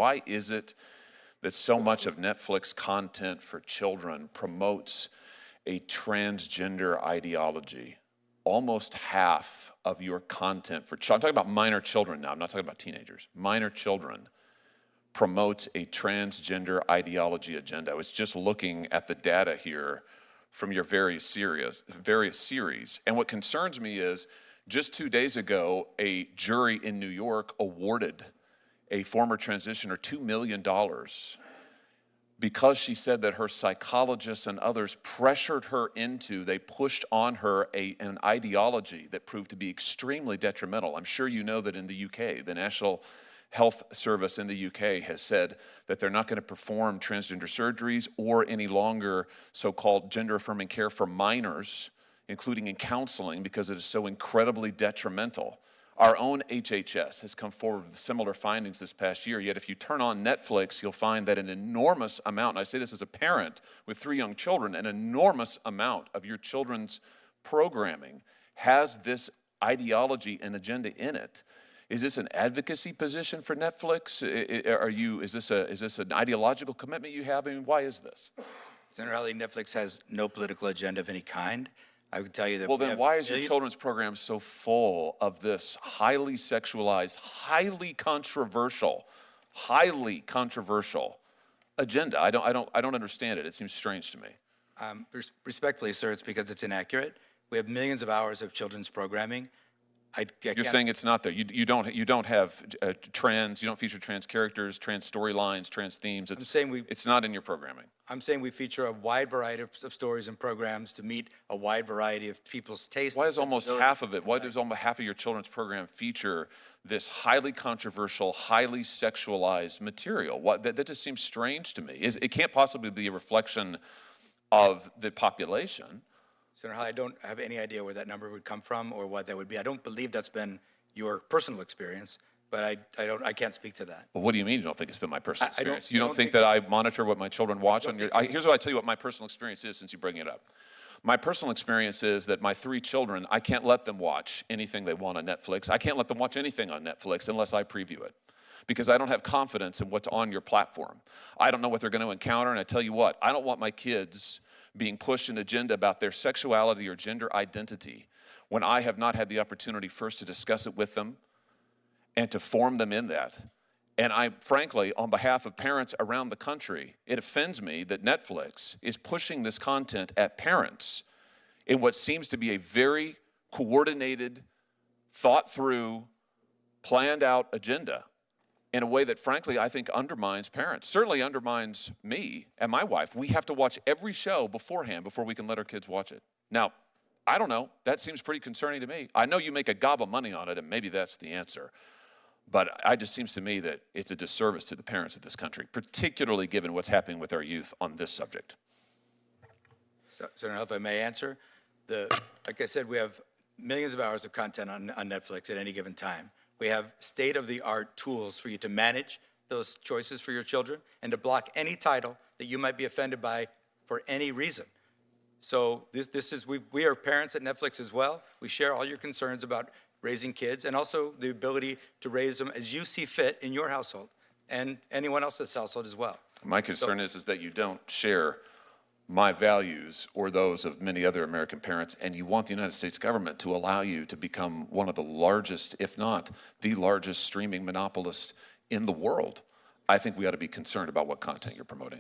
Why is it that so much of Netflix content for children promotes a transgender ideology? Almost half of your content for children, I'm talking about minor children now, I'm not talking about teenagers, minor children, promotes a transgender ideology agenda. I was just looking at the data here from your various series. And what concerns me is, just 2 days ago, a jury in New York awarded a former transitioner $2 million because she said that her psychologists and others pressured her into, they pushed on her an ideology that proved to be extremely detrimental. I'm sure you know that in the UK, the National Health Service in the UK has said that they're not going to perform transgender surgeries or any longer so-called gender-affirming care for minors, including in counseling, because it is so incredibly detrimental. Our own HHS has come forward with similar findings this past year, yet if you turn on Netflix, you'll find that an enormous amount, and I say this as a parent with 3 young children, an enormous amount of your children's programming has this ideology and agenda in it. Is this an advocacy position for Netflix? Is this an ideological commitment you have? I mean, why is this? Senator Hawley, Netflix has no political agenda of any kind. I would tell you that. Well, then why is your children's program so full of this highly sexualized, highly controversial agenda? I don't understand it. It seems strange to me. Respectfully, sir, it's because it's inaccurate. We have millions of hours of children's programming. You're saying it's not there. You don't have trans. You don't feature trans characters, trans storylines, trans themes. It's not in your programming. I'm saying we feature a wide variety of stories and programs to meet a wide variety of people's tastes. Why is almost half of it? Why does almost half of your children's program feature this highly controversial, highly sexualized material? That just seems strange to me. It can't possibly be a reflection of the population. Senator Hawley, I don't have any idea where that number would come from or what that would be. I don't believe that's been your personal experience, but I can't speak to that. Well, what do you mean you don't think it's been my personal experience? You don't think that I monitor what my children watch on your... Here's what I tell you what my personal experience is since you bring it up. My personal experience is that my 3 children, I can't let them watch anything they want on Netflix. I can't let them watch anything on Netflix unless I preview it, because I don't have confidence in what's on your platform. I don't know what they're going to encounter, and I tell you what, I don't want my kids being pushed an agenda about their sexuality or gender identity when I have not had the opportunity first to discuss it with them and to form them in that. And frankly, on behalf of parents around the country, it offends me that Netflix is pushing this content at parents in what seems to be a very coordinated, thought-through, planned-out agenda in a way that, frankly, I think undermines parents, certainly undermines me and my wife. We have to watch every show beforehand before we can let our kids watch it. Now, I don't know. That seems pretty concerning to me. I know you make a gob of money on it, and maybe that's the answer. But it just seems to me that it's a disservice to the parents of this country, particularly given what's happening with our youth on this subject. Senator, if I may answer, like I said, we have millions of hours of content on Netflix at any given time. We have state-of-the-art tools for you to manage those choices for your children and to block any title that you might be offended by for any reason. So we are parents at Netflix as well. We share all your concerns about raising kids and also the ability to raise them as you see fit in your household and anyone else's household as well. My concern is that you don't share my values or those of many other American parents, and you want the United States government to allow you to become one of the largest, if not the largest, streaming monopolist in the world. I think we ought to be concerned about what content you're promoting.